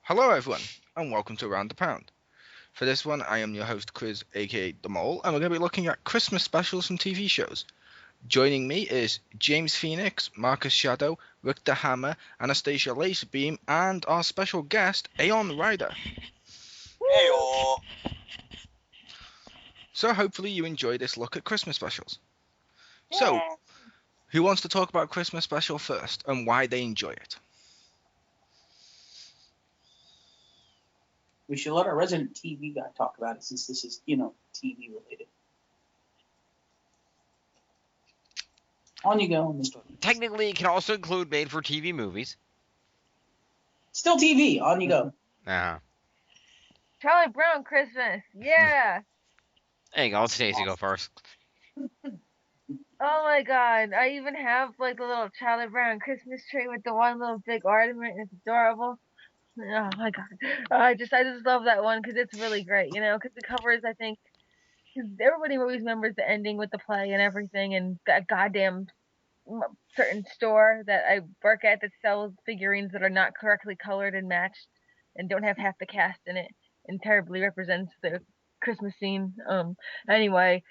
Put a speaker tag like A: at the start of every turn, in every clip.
A: Hello everyone, and welcome to Around the Pound. For this one, I am your host Chriz, aka The Mole, and we're going to be looking at Christmas specials from TV shows. Joining me is James Phoenix, Marcus Shadow, Richter Hammer, Anastasia Laserbeam, and our special guest, Aeon Ryder.
B: Heyo.
A: So hopefully you enjoy this look at Christmas specials.
B: Yeah.
A: So, who wants to talk about Christmas special first, and why they enjoy it?
C: We should let our resident TV guy talk about it since this is, TV related. On you go, Mr.
B: Technically, it can also include made-for-TV movies.
C: Still TV. On you go.
D: Charlie Brown Christmas, yeah.
B: There you go. Let Stacey go first.
D: Oh my God, I even have like the little Charlie Brown Christmas tree with the one little big ornament. It's adorable. Oh my God, I just love that one because it's really great, because it covers, I think, because everybody always remembers the ending with the play and everything, and that goddamn certain store that I work at that sells figurines that are not correctly colored and matched and don't have half the cast in it and terribly represents the Christmas scene. Anyway,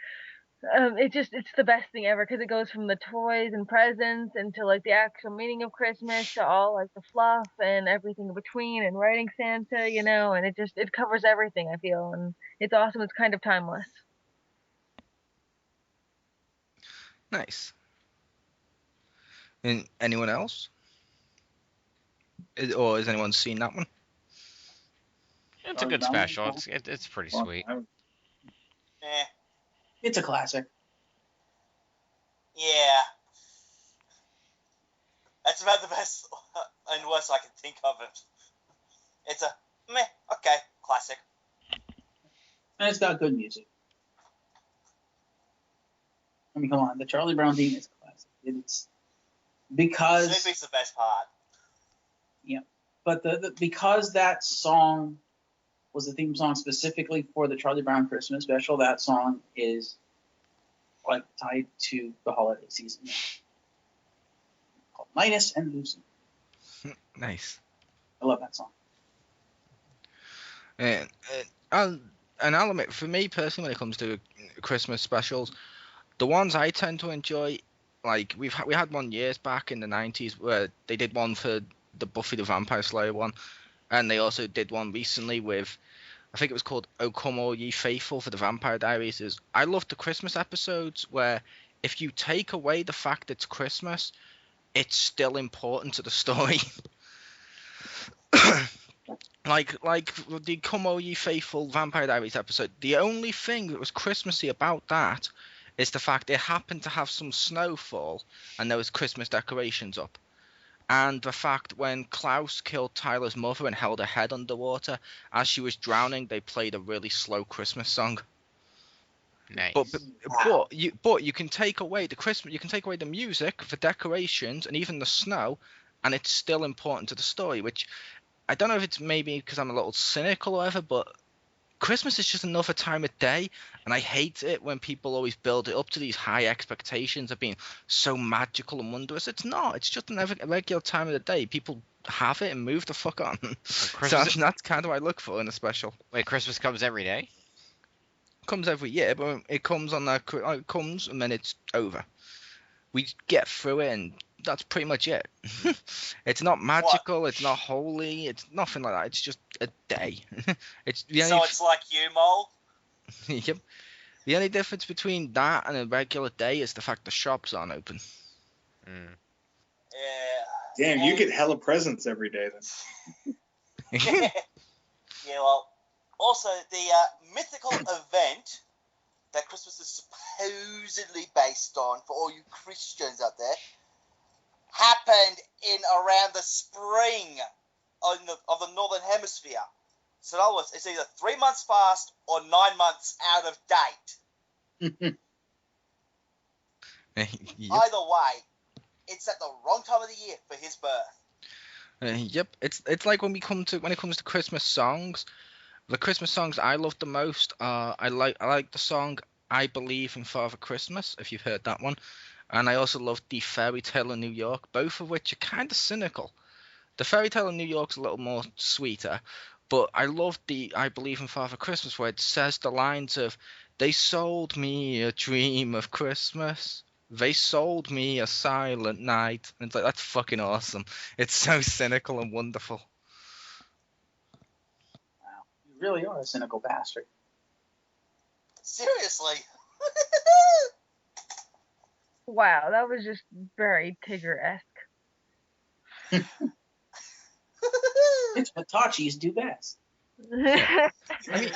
D: it's the best thing ever because it goes from the toys and presents into like the actual meaning of Christmas to all like the fluff and everything in between and writing Santa, and it covers everything, I feel, and it's awesome. It's kind of timeless.
A: Nice. And anyone else? Or has anyone seen that one?
B: It's a good special. It's pretty sweet.
C: It's a classic.
E: Yeah. That's about the best and worst I can think of it. It's a meh, okay, classic.
C: And it's got good music. I mean, come on. The Charlie Brown theme is a classic. It's because...
E: Snoopy's the best part.
C: Yeah. But because that song was the theme song specifically for the Charlie Brown Christmas special, that song is like tied to the holiday season. Called Linus and Lucy.
A: Nice.
C: I love that song.
A: And I'll admit, for me personally, when it comes to Christmas specials, the ones I tend to enjoy, like we had one years back in the 90s where they did one for the Buffy the Vampire Slayer one, and they also did one recently with, I think it was called O Come All Ye Faithful for the Vampire Diaries. I love the Christmas episodes where if you take away the fact it's Christmas, it's still important to the story. like the Come All Ye Faithful Vampire Diaries episode, the only thing that was Christmassy about that is the fact it happened to have some snowfall and there was Christmas decorations up. And the fact when Klaus killed Tyler's mother and held her head underwater, as she was drowning, they played a really slow Christmas song.
B: Nice.
A: But you can take away the music, the decorations, and even the snow, and it's still important to the story. Which I don't know if it's maybe because I'm a little cynical or whatever, but Christmas is just another time of day, and I hate it when people always build it up to these high expectations of being so magical and wondrous. It's not. It's just a regular time of the day. People have it and move the fuck on. So that's kind of what I look for in a special.
B: Wait, Christmas comes every day?
A: It comes every year, but it comes on that. It comes and then it's over. We get through it, and that's pretty much it. It's not magical. What? It's not holy. It's nothing like that. It's just a day. It's
E: like you, Mole?
A: Yep. The only difference between that and a regular day is the fact the shops aren't open.
E: Yeah.
F: Damn, you get hella presents every day then.
E: Yeah, well, also the mythical event that Christmas is supposedly based on, for all you Christians out there, happened in around the spring of the Northern Hemisphere. So in other words, it's either 3 months fast or 9 months out of date.
A: Yep.
E: Either way, it's at the wrong time of the year for his birth.
A: Yep. It's like when it comes to Christmas songs. The Christmas songs I love the most are I like the song I Believe in Father Christmas, if you've heard that one. And I also love the Fairy Tale in New York, both of which are kind of cynical. The fairy tale in New York's a little more sweeter, but I love the I Believe in Father Christmas where it says the lines of "They sold me a dream of Christmas. They sold me a silent night." And it's like that's fucking awesome. It's so cynical and wonderful.
C: Wow, you really are a cynical bastard.
E: Seriously.
D: Wow, that was just very Tigger-esque.
C: It's what Tachis do best.
A: I mean,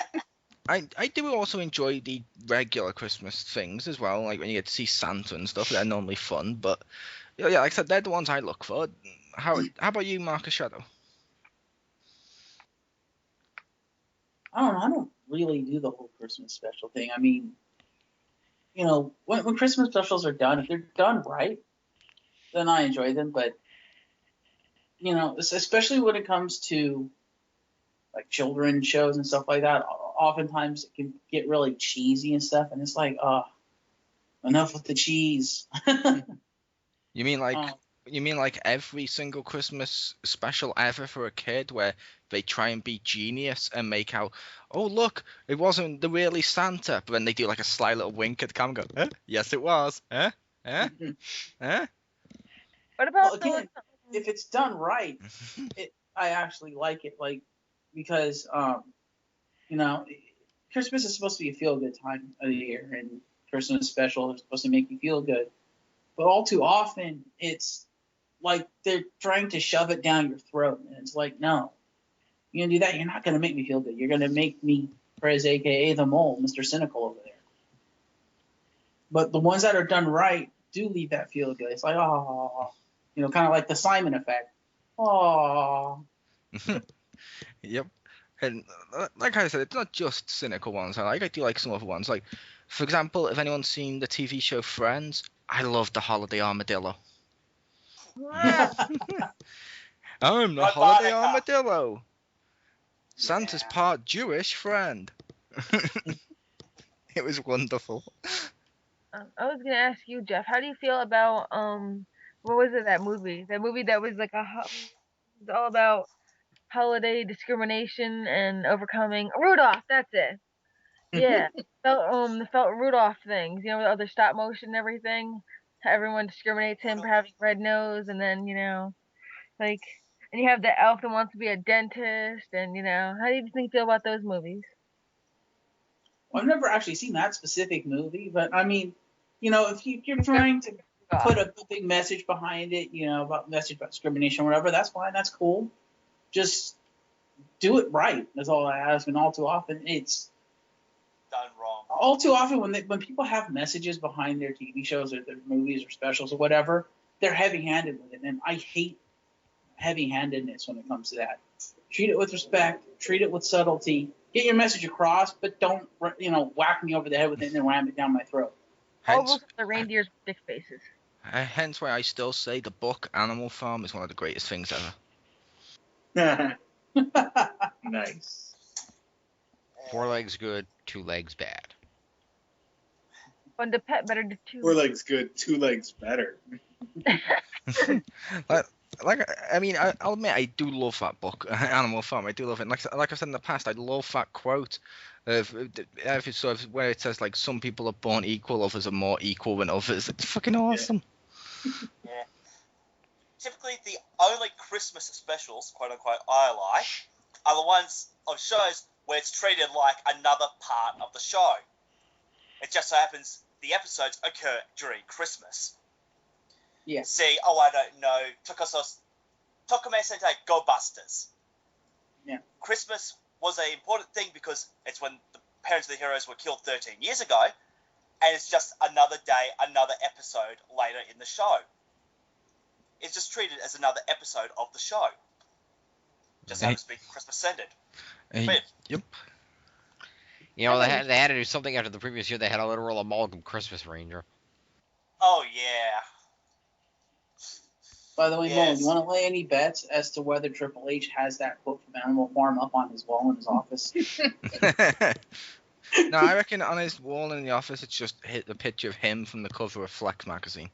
A: I do also enjoy the regular Christmas things as well, like when you get to see Santa and stuff. They're normally fun, but yeah, like I said, they're the ones I look for. How about you, Marcus Shadow?
C: I don't know. I don't really do the whole Christmas special thing. I mean, you know, when Christmas specials are done, if they're done right, then I enjoy them. But, you know, especially when it comes to like children's shows and stuff like that, oftentimes it can get really cheesy and stuff. And it's like, enough with the cheese.
A: You mean like every single Christmas special ever for a kid where they try and be genius and make out, oh look, it wasn't the really Santa, but then they do like a sly little wink at the camera and go, yes it was, Huh?
D: What about
C: again, if it's done right, I actually like it, like, because you know, Christmas is supposed to be a feel good time of the year, and Christmas special is supposed to make you feel good. But all too often, it's like they're trying to shove it down your throat, and it's like, no, you're gonna do that, you're not gonna make me feel good. You're gonna make me Chriz, aka the Mole, Mr. Cynical over there. But the ones that are done right do leave that feel good. It's like, oh, you know, kind of like the Simon effect. Oh.
A: Yep. And like I said, it's not just cynical ones. I do like some other ones. Like, for example, if anyone's seen the TV show Friends, I love the Holiday Armadillo. I'm the Holiday Armadillo. Santa's part Jewish friend. It was wonderful.
D: I was gonna ask you, Jeff, how do you feel about what was it, that movie? That movie that was like it's all about holiday discrimination and overcoming Rudolph. That's it. Yeah, the felt Rudolph things. You know, with other stop motion and everything. How everyone discriminates him for having red nose, and then like, and you have the elf that wants to be a dentist, and how do you think feel about those movies?
C: Well, I've never actually seen that specific movie, but I mean, you know, if you're trying to put a big message behind it, you know, about discrimination or whatever, that's fine, that's cool. Just do it right. That's all I ask. And all too often, it's
E: done wrong.
C: All too often, when people have messages behind their TV shows or their movies or specials or whatever, they're heavy-handed with it, and I hate heavy-handedness when it comes to that. Treat it with respect. Treat it with subtlety. Get your message across, but don't, whack me over the head with it and then ram it down my throat.
D: Almost the reindeer's dick faces.
A: Hence why I still say the book Animal Farm is one of the greatest things ever.
C: Nice.
B: 4 legs good, 2 legs bad.
D: Fun to pet, better to chew.
F: 4 legs good, 2 legs better.
A: I'll admit I do love that book, Animal Farm. I do love it. And like I've said in the past, I love that quote of where it says like some people are born equal, others are more equal than others. It's fucking awesome.
E: Yeah. Typically, the only Christmas specials, quote unquote, I like are the ones of shows where it's treated like another part of the show. It just so happens the episodes occur during Christmas.
C: Yeah.
E: See, I don't know, Tokome Sentai Go Busters.
C: Yeah. Christmas
E: was an important thing because it's when the parents of the heroes were killed 13 years ago, and it's just another day, another episode later in the show. It's just treated as another episode of the show. Just happens to be Christmas centered.
A: Yep.
B: You know, they had to do something after the previous year. They had a literal amalgam Christmas Ranger.
E: Oh, yeah.
C: By the way, Mo, you want to lay any bets as to whether Triple H has that quote from Animal Farm up on his wall in his office?
A: No, I reckon on his wall in the office, it's just hit the picture of him from the cover of Flex magazine.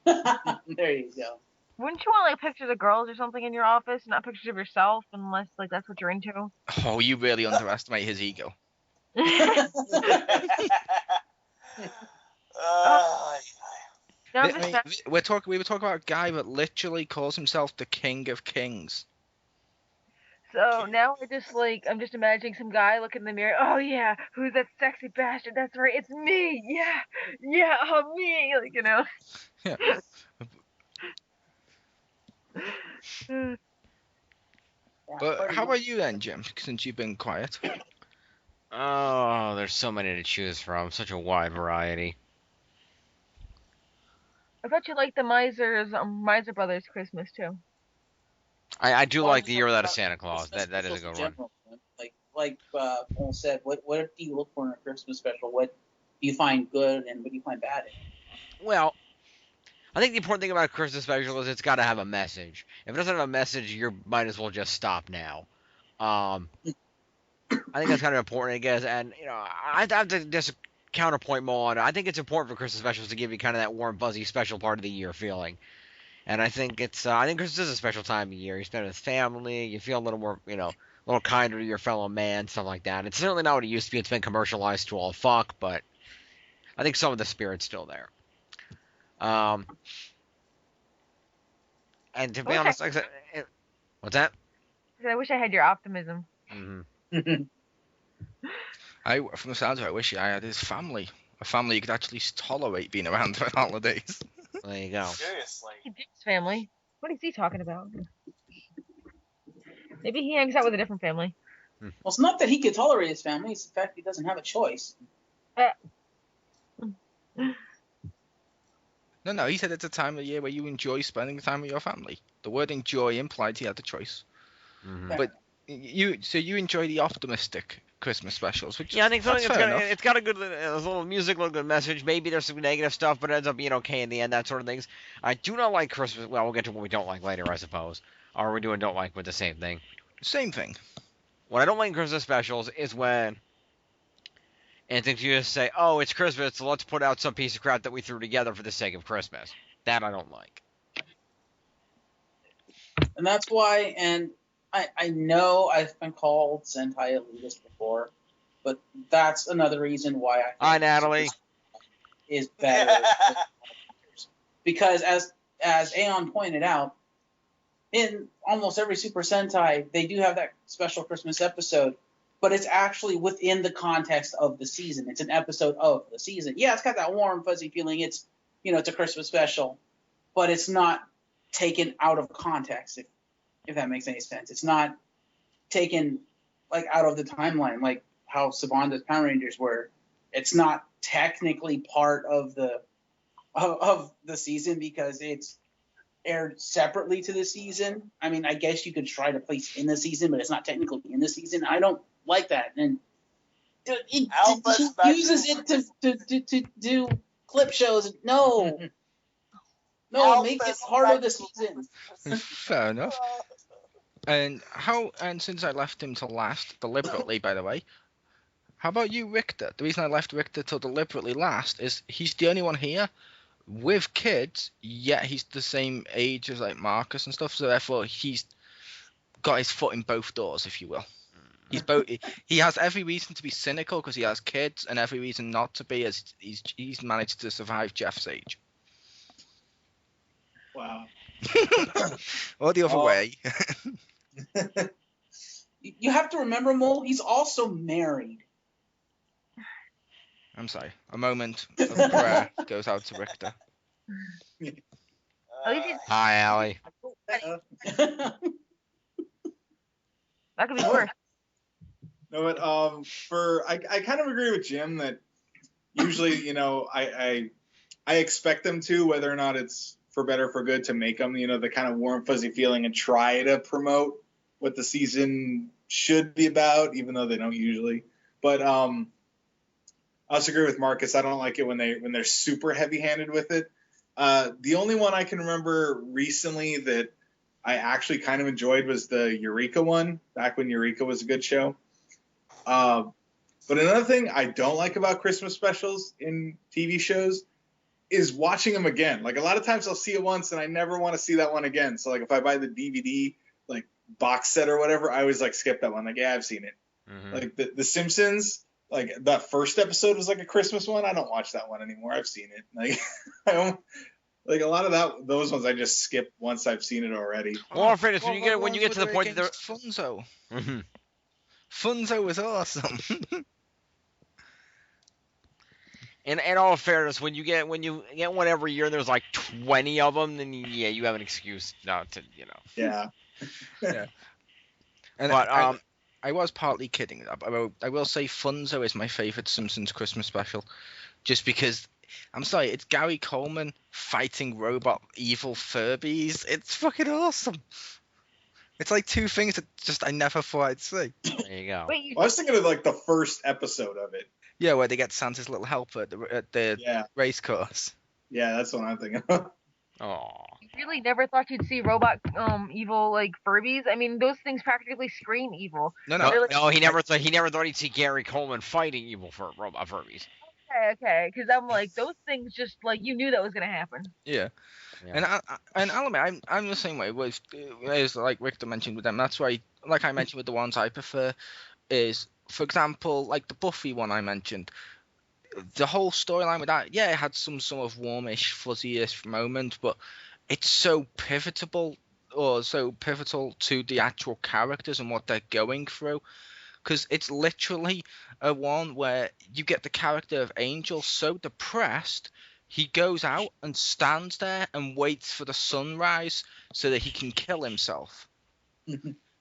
C: There you go.
D: Wouldn't you want like pictures of girls or something in your office, not pictures of yourself, unless like that's what you're into?
A: Oh, you really underestimate his ego.
D: No, I'm
A: I
D: just
A: mean, we were talking about a guy that literally calls himself the King of Kings.
D: So now I'm just imagining some guy looking in the mirror. Oh yeah, who's that sexy bastard? That's right, it's me. Yeah, me. Like
A: Yeah. But how about you then, Jim? Since you've been quiet.
B: Oh, there's so many to choose from. Such a wide variety.
D: I bet you like the Miser Brothers Christmas too.
B: I do
C: Well,
B: like
C: I'm
B: The Year Without a
C: talking
B: Santa
C: about
B: Claus.
C: Christmas
B: That is a
C: specials
B: good
C: in
B: one.
C: general, man. Like Paul said, what do you look for in a Christmas special? What do you find good and what do you find bad in it?
B: Well, I think the important thing about a Christmas special is it's got to have a message. If it doesn't have a message, you might as well just stop now. I think that's kind of important, I guess. And I have to just counterpoint more on it. I think it's important for Christmas specials to give you kind of that warm, fuzzy, special part of the year feeling. And I think I think Christmas is a special time of year. You spend it with family. You feel a little more, a little kinder to your fellow man, stuff like that. It's certainly not what it used to be. It's been commercialized to all fuck, but I think some of the spirit's still there. And to be honest, like I said, what's that?
D: I wish I had your optimism.
B: Mm-hmm.
A: From the sounds of it, I wish I had his family. A family you could actually tolerate being around for holidays.
B: There you go.
E: Seriously.
D: Dick's family. What is he talking about? Maybe he hangs out with a different family.
C: Well, it's not that he could tolerate his family; it's the fact he doesn't have a choice.
A: No, he said it's a time of year where you enjoy spending the time with your family. The word enjoy implied he had the choice.
B: Mm-hmm.
A: But you enjoy the optimistic Christmas specials, which
B: I think
A: that's fair enough.
B: it's got a good a little music, a good message. Maybe there's some negative stuff, but it ends up being okay in the end. That sort of things. I do not like Christmas. Well, we'll get to what we don't like later, I suppose. Or we're doing don't like with the same thing.
A: Same thing.
B: What I don't like in Christmas specials is when and things you just say, oh, it's Christmas, so let's put out some piece of crap that we threw together for the sake of Christmas. That I don't like.
C: And that's why, and I know I've been called Sentai elitist before, but that's another reason why I think
B: Hi, Natalie.
C: is better. Because as Aeon pointed out, in almost every Super Sentai, they do have that special Christmas episode, but it's actually within the context of the season. It's an episode of the season. Yeah, it's got that warm, fuzzy feeling. It's, it's a Christmas special, but it's not taken out of context, if that makes any sense. It's not taken like out of the timeline, like how Sabanda's Power Rangers were. It's not technically part of the season because it's aired separately to the season. I mean, I guess you could try to place in the season, but it's not technically in the season. I don't like that, and he uses it to do clip shows. No, make it part of the season.
A: Fair enough. And since I left him to last, deliberately, by the way, how about you, Richter? The reason I left Richter till deliberately last is he's the only one here with kids, yet he's the same age as like Marcus and stuff, so therefore he's got his foot in both doors, if you will. He has every reason to be cynical because he has kids, and every reason not to be as he's managed to survive Jeff's age.
F: Wow.
A: Or the other way.
C: You have to remember, Mole, he's also married.
A: I'm sorry. A moment of prayer goes out to Richter.
B: Hi, Allie.
D: That could be worse.
F: No, but I kind of agree with Jim that usually, I expect them to, whether or not it's for better or for good, to make them, the kind of warm, fuzzy feeling and try to promote what the season should be about, even though they don't usually. But I also agree with Marcus. I don't like it when they're super heavy-handed with it. The only one I can remember recently that I actually kind of enjoyed was the Eureka one, back when Eureka was a good show. But another thing I don't like about Christmas specials in TV shows is watching them again. Like a lot of times I'll see it once and I never want to see that one again. So like if I buy the DVD like box set or whatever, I always like skip that one. Like, yeah, I've seen it.
B: Mhm.
F: Like the Simpsons, like that first episode was like a Christmas one. I don't watch that one anymore. I've seen it. Like I don't like a lot of those ones I just skip once I've seen it already.
B: Well, in fairness,
A: What
B: when
A: about
B: you get
A: ones
B: to the
A: where
B: point
A: they're
B: that
A: against Funzo.
B: Mhm.
A: Funzo was awesome.
B: In all fairness, when you get one every year and there's like 20 of them, then yeah, you have an excuse not to,
F: Yeah.
A: Yeah. And
B: But
A: I was partly kidding. I will say Funzo is my favorite Simpsons Christmas special, just because. I'm sorry, it's Gary Coleman fighting robot evil Furbies. It's fucking awesome. It's like two things that just I never thought I'd see.
B: there you go.
D: Wait,
F: Well, I was thinking of like the first episode of it.
A: Yeah, where they get Santa's little helper at the
F: Yeah.
A: race course.
F: Yeah, that's what I'm thinking of.
B: Oh,
D: you really never thought you'd see robot evil like Furbies? I mean, those things practically scream evil.
A: No,
B: no, he never thought he'd see Gary Coleman fighting evil robot Furbies.
D: Okay, because I'm like those things just like you knew that was gonna happen.
A: Yeah.
B: Yeah.
A: And I'll admit, I'm the same way with, as like Richter mentioned with them. That's why, like I mentioned with the ones I prefer, is for example like the Buffy one I mentioned. The whole storyline with that, yeah, it had some sort of warmish, fuzzy-ish moment, but it's so pivotal to the actual characters and what they're going through. Because it's literally a one where you get the character of Angel so depressed, he goes out and stands there and waits for the sunrise so that he can kill himself.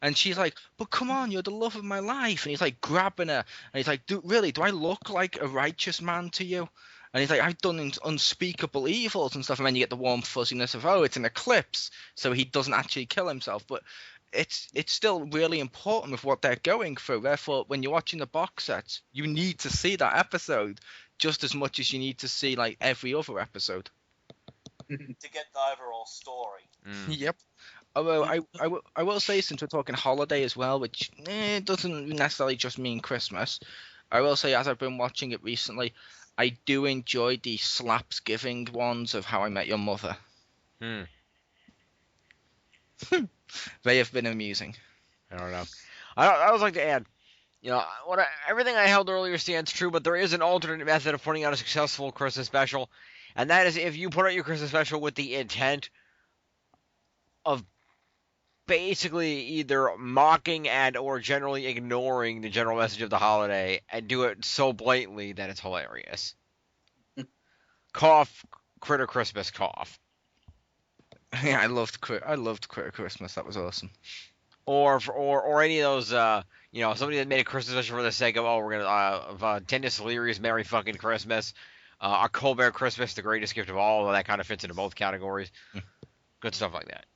A: And she's like, but come on, you're the love of my life. And he's like grabbing her. And he's like, do I look like a righteous man to you? And he's like, I've done unspeakable evils and stuff. And then you get the warm fuzziness of, oh, it's an eclipse. So he doesn't actually kill himself. But it's still really important with what they're going through. Therefore, when you're watching the box sets, you need to see that episode just as much as you need to see like every other episode.
E: To get the overall story.
A: Yep. Although I will say, since we're talking holiday as well, which doesn't necessarily just mean Christmas, I will say as I've been watching it recently, I do enjoy the slaps-giving ones of How I Met Your Mother. They have been amusing.
B: I don't know. I would like to add, everything I held earlier stands true, but there is an alternate method of putting out a successful Christmas special, and that is if you put out your Christmas special with the intent of basically either mocking and or generally ignoring the general message of the holiday and do it so blatantly that it's hilarious. Cough, Critter Christmas, cough.
A: Yeah, I loved Critter Christmas. That was awesome.
B: Or any of those, somebody that made a Christmas special for the sake of, we're gonna, Dennis Leary's Merry Fucking Christmas, a Colbert Christmas, the greatest gift of all, that kind of fits into both categories. Good stuff like that.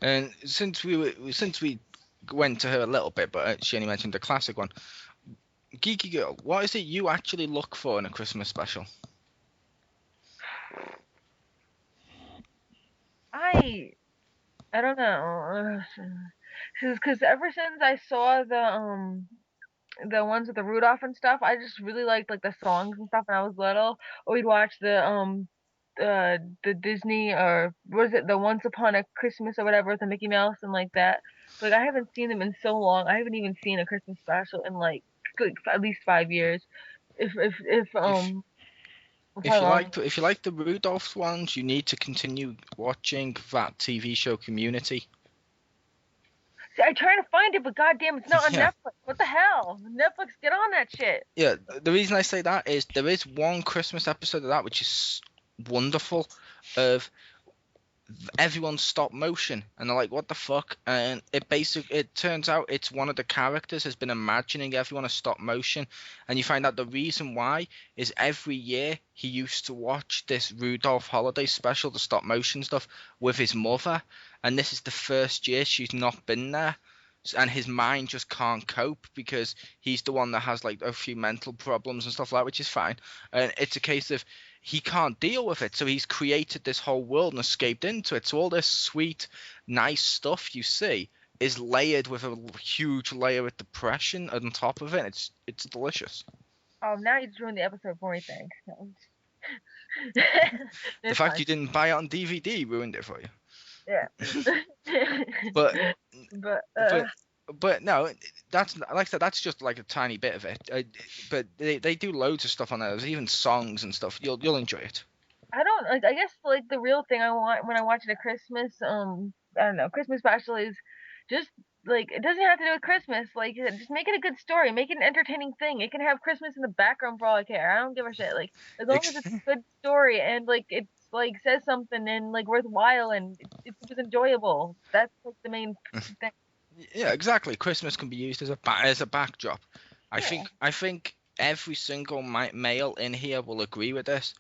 A: And since we went to her a little bit, but she only mentioned the classic one, GeekyGirl, what is it you actually look for in a Christmas special?
D: I don't know. Because ever since I saw the ones with the Rudolph and stuff, I just really liked like the songs and stuff when I was little. Or we'd watch the Disney, or was it the Once Upon a Christmas or whatever with the Mickey Mouse and like that. Like I haven't seen them in so long. I haven't even seen a Christmas special in like at least 5 years. If
A: you like the Rudolph ones, you need to continue watching that TV show Community.
D: See, I try to find it, but goddamn, it's not on
A: Yeah.
D: Netflix. What the hell? Netflix, get on that shit.
A: Yeah, the reason I say that is there is one Christmas episode of that which is wonderful, of everyone's stop motion, and they're like, what the fuck? And it turns out it's one of the characters has been imagining everyone a stop motion, and you find out the reason why is every year he used to watch this Rudolph holiday special, the stop motion stuff, with his mother, and this is the first year she's not been there, and his mind just can't cope because he's the one that has like a few mental problems and stuff like that, which is fine, and it's a case of he can't deal with it, so he's created this whole world and escaped into it. So all this sweet, nice stuff you see is layered with a huge layer of depression on top of it. It's delicious.
D: Now you just ruined the episode for me, thanks.
A: The fact you didn't buy it on DVD ruined it for you.
D: Yeah.
A: But
D: but
A: but no, that's like I said, that's just like a tiny bit of it. But they do loads of stuff on there. There's even songs and stuff. You'll enjoy it.
D: I don't like. I guess like the real thing I want when I watch a Christmas I don't know, Christmas special is just like it doesn't have to do with Christmas. Like just make it a good story, make it an entertaining thing. It can have Christmas in the background for all I care. I don't give a shit. Like as long as it's a good story and like it's like says something and like worthwhile and it was enjoyable. That's like the main thing.
A: Yeah, exactly. Christmas can be used as a backdrop. I
D: Yeah.
A: think every single male in here will agree with this.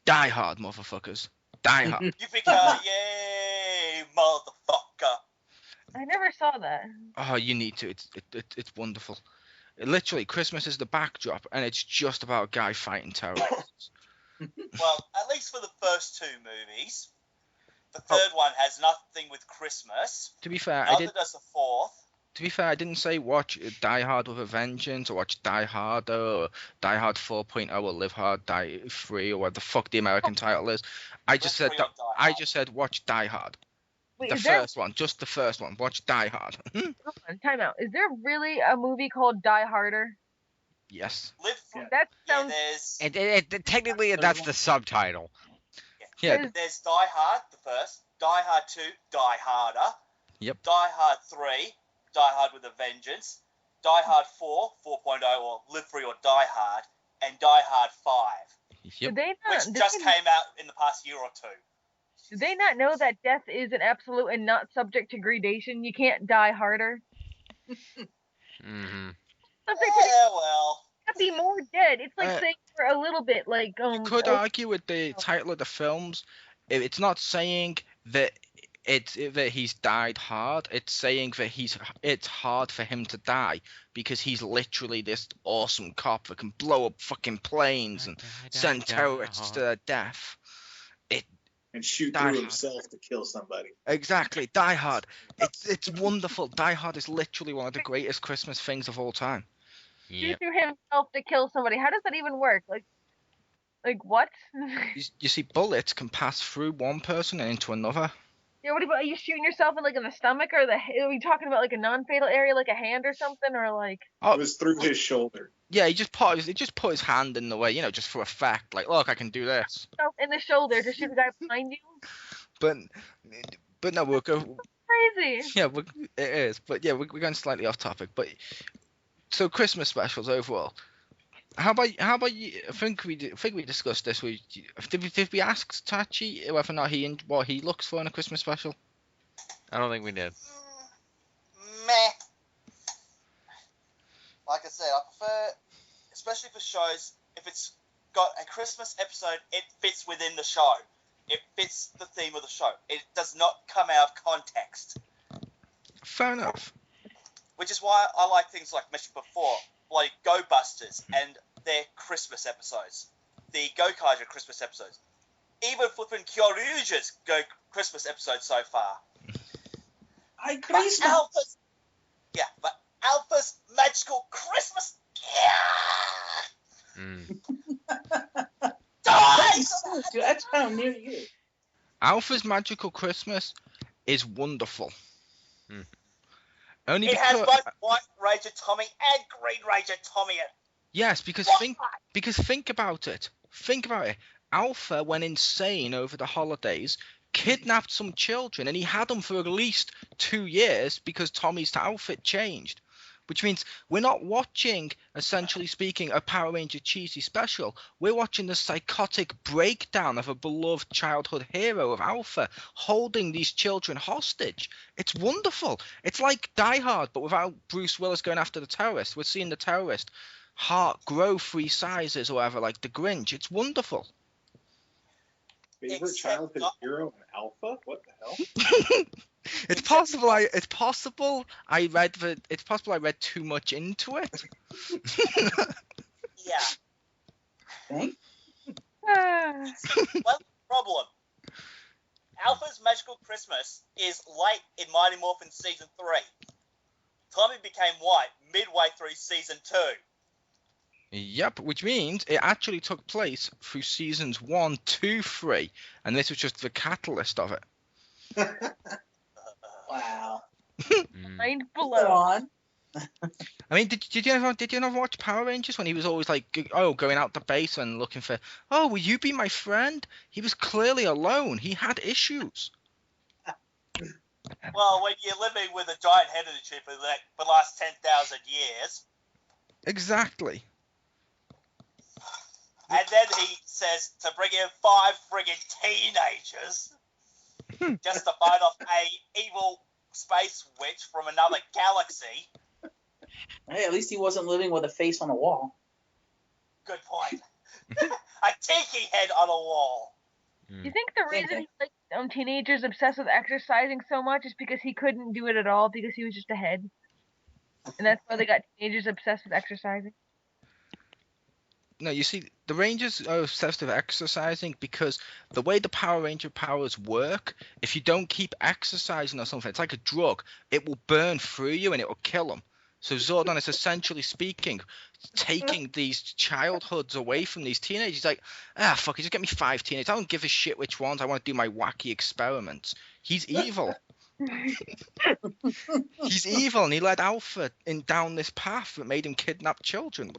A: Die Hard, motherfuckers. Die Hard.
E: Yippee-ki-yay, motherfucker.
D: I never saw that.
A: Oh, you need to. It's wonderful. Literally, Christmas is the backdrop, and it's just about a guy fighting terrorists.
E: Well, at least for the first two movies. The third one has nothing with Christmas.
A: To be fair,
E: Neither does the fourth.
A: To be fair, I didn't say watch Die Hard with a Vengeance or watch Die Harder or Die Hard 4.0 or Live Hard Die Free or what the fuck the American title is. I just said watch Die Hard.
D: Wait,
A: The first one, just the first one. Watch Die Hard.
D: Hold on, time out. Is there really a movie called Die Harder?
A: Yes.
D: That sounds.
B: Technically, that's the subtitle.
A: Yeah.
E: There's Die Hard, the first. Die Hard 2, Die Harder.
A: Yep.
E: Die Hard 3, Die Hard with a Vengeance. Die Hard 4, 4.0 or Live Free or Die Hard. And Die Hard 5.
A: Yep.
E: Which just came out in the past year or two.
D: Do they not know that death is an absolute and not subject to gradation? You can't die harder.
B: Mm-hmm.
E: Yeah, well.
D: Be more dead. It's like saying for a little bit, like
A: You could argue with the title of the films. It's not saying that that he's died hard. It's saying that it's hard for him to die because he's literally this awesome cop that can blow up fucking planes and send terrorists to their death.
F: And shoot through himself to kill somebody.
A: Exactly, Die Hard. It's wonderful. Die Hard is literally one of the greatest Christmas things of all time.
D: Shoot through himself to kill somebody. How does that even work? Like what?
A: You see, bullets can pass through one person and into another.
D: Yeah, what about, are you shooting yourself in the stomach or are we talking about like a non-fatal area like a hand or something or like?
F: It was through his shoulder.
A: Yeah, he just put his hand in the way, just for effect. Like, look, I can do this.
D: In the shoulder to shoot the guy behind you.
A: But no, we'll go.
D: Crazy.
A: Yeah, it is. But yeah, we're going slightly off topic. But so Christmas specials overall. How about you? I think we discussed this. Did we ask Tachi whether or not what he looks for in a Christmas special?
B: I don't think we did.
E: Meh. Like I said, I prefer, especially for shows, if it's got a Christmas episode, it fits within the show. It fits the theme of the show. It does not come out of context.
A: Fair enough.
E: Which is why I like things like mentioned before, like Go Busters and their Christmas episodes. The Go-Kaja Christmas episodes. Even flipping Kyoryuja's Christmas episode so far.
C: Christmas!
E: But Alpha's Magical Christmas...
C: That's how near you.
A: Alpha's Magical Christmas is wonderful. Only
E: it
A: because
E: has both White Ranger Tommy and Green Ranger Tommy in it.
A: Yes, because think about it. Think about it. Alpha went insane over the holidays, kidnapped some children, and he had them for at least 2 years because Tommy's outfit changed. Which means we're not watching, essentially speaking, a Power Ranger cheesy special. We're watching the psychotic breakdown of a beloved childhood hero of Alpha holding these children hostage. It's wonderful. It's like Die Hard, but without Bruce Willis going after the terrorist. We're seeing the terrorist heart grow 3 sizes or whatever, like the Grinch. It's wonderful.
F: Favorite childhood hero in Alpha? What the hell?
A: It's possible I read too much into it.
E: Yeah.
C: Thanks.
E: One problem. Alpha's Magical Christmas is late in Mighty Morphin Season 3. Tommy became white midway through Season 2.
A: Yep, which means it actually took place through seasons 1, 2, 3, and this was just the catalyst of it.
C: Wow.
D: Mind
C: Go
D: blown.
C: on.
A: I mean, did you ever watch Power Rangers when he was always like, going out to base and looking for, will you be my friend? He was clearly alone. He had issues.
E: Well, when you're living with a giant head of the tree for the last 10,000 years,
A: Exactly.
E: and then he says to bring in 5 friggin' teenagers just to fight off a evil space witch from another galaxy.
C: Hey, at least he wasn't living with a face on the wall.
E: Good point. A tiki head on a wall.
D: You think the reason he liked teenagers obsessed with exercising so much is because he couldn't do it at all because he was just a head? And that's why they got teenagers obsessed with exercising?
A: No, you see, the Rangers are obsessed with exercising because the way the Power Ranger powers work, if you don't keep exercising or something, it's like a drug. It will burn through you and it will kill them. So Zordon is essentially speaking, taking these childhoods away from these teenagers. He's like, fuck it, just get me 5 teenagers. I don't give a shit which ones. I want to do my wacky experiments. He's evil. He's evil, and he led Alpha down this path that made him kidnap children.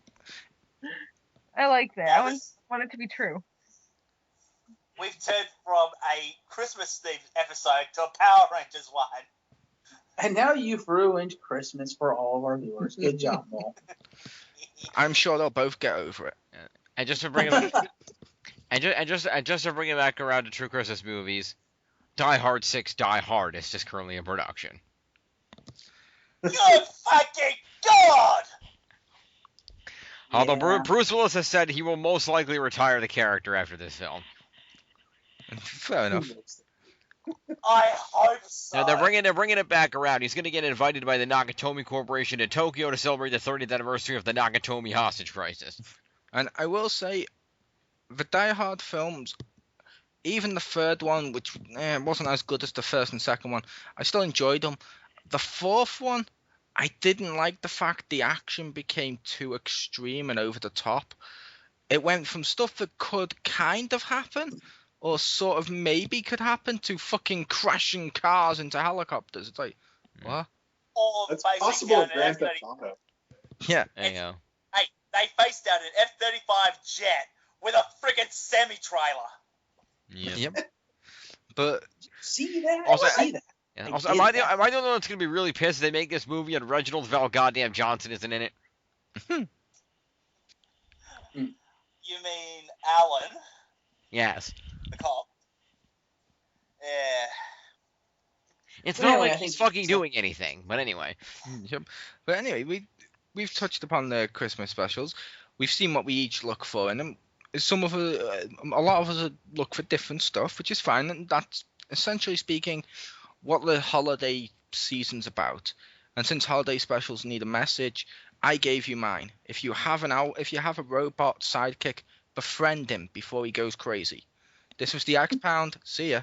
D: I like that.
E: Now
D: I
E: this-
D: want it to be true.
E: We've turned from a Christmas-themed episode to a Power Rangers one.
C: And now you've ruined Christmas for all of our viewers. Good job, Mole.
A: I'm sure they'll both get over it.
B: And just to bring it back, and just to bring it back around to true Christmas movies, Die Hard 6 Die Hard is just currently in production.
E: Good fucking God!
B: Although
C: Yeah.
B: Bruce Willis has said he will most likely retire the character after this film.
A: Fair enough.
E: I hope so.
B: Now they're bringing it back around. He's going to get invited by the Nakatomi Corporation to Tokyo to celebrate the 30th anniversary of the Nakatomi hostage crisis.
A: And I will say, the Die Hard films, even the third one, which wasn't as good as the first and second one, I still enjoyed them. The fourth one, I didn't like the fact the action became too extreme and over the top. It went from stuff that could kind of happen, or sort of maybe could happen, to fucking crashing cars into helicopters. It's like, what?
E: Or
F: That's
E: facing
F: possible
E: down
F: with
E: an
F: Grand
E: F-30.
F: Theft Auto.
A: Yeah.
B: There you go.
E: Hey, they faced down an F-35 jet with a friggin' semi-trailer.
B: Yep.
A: But
C: See that?
B: Also,
C: See that?
B: Yeah.
C: I
B: Also,
C: did
B: am I
C: that.
B: the only one that's going to be really pissed if they make this movie and Reginald Val Goddamn Johnson isn't in it?
E: You mean Alan,
B: Yes.
E: the cop? Yeah.
B: It's
C: Well,
B: not
C: anyway,
B: like
C: I think
B: he's fucking
C: so.
B: doing anything, but anyway.
A: Yep. But anyway, we've touched upon the Christmas specials. We've seen what we each look for in them. Some of a lot of us look for different stuff, which is fine, and that's essentially speaking what the holiday season's about. And since holiday specials need a message, I gave you mine. If you have a robot sidekick, befriend him before he goes crazy. This was the X Pound. See ya.